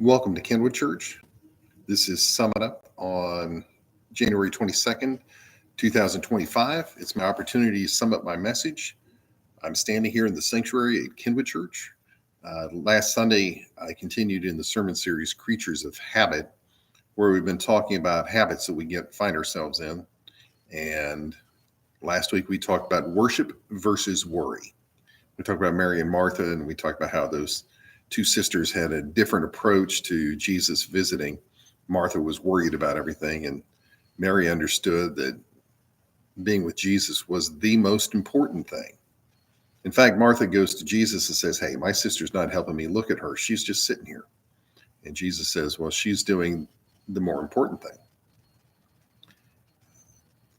Welcome to Kenwood Church. This is Summit Up on January 22nd, 2025. It's my opportunity to sum up my message. I'm standing here in the sanctuary at Kenwood Church. Last Sunday, I continued in the sermon series, Creatures of Habit, where we've been talking about habits that we find ourselves in. And last week, we talked about worship versus worry. We talked about Mary and Martha, and we talked about how those two sisters had a different approach to Jesus visiting. Martha was worried about everything, and Mary understood that being with Jesus was the most important thing. In fact, Martha goes to Jesus and says, "Hey, my sister's not helping me. Look at her. She's just sitting here." And Jesus says, "Well, she's doing the more important thing."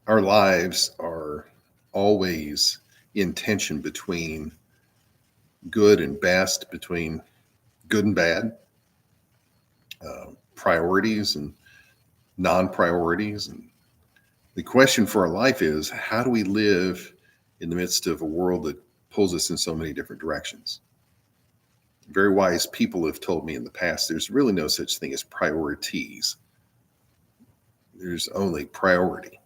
Our lives are always in tension between good and best, between good and bad, priorities and non-priorities. And the question for our life is, how do we live in the midst of a world that pulls us in so many different directions? Very wise people have told me in the past, there's really no such thing as priorities. There's only priority.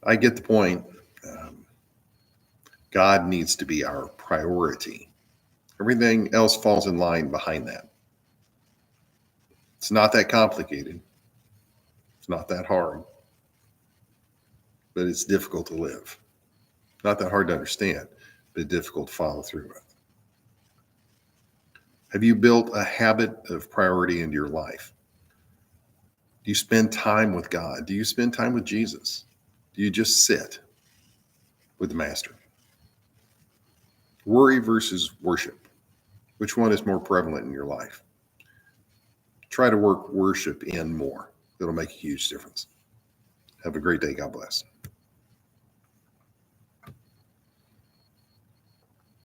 I get the point. God needs to be our priority. Everything else falls in line behind that. It's not that complicated. It's not that hard. But it's difficult to live. Not that hard to understand, but difficult to follow through with. Have you built a habit of priority into your life? Do you spend time with God? Do you spend time with Jesus? Do you just sit with the Master? Worry versus worship. Which one is more prevalent in your life? Try to work worship in more. It'll make a huge difference. Have a great day. God bless.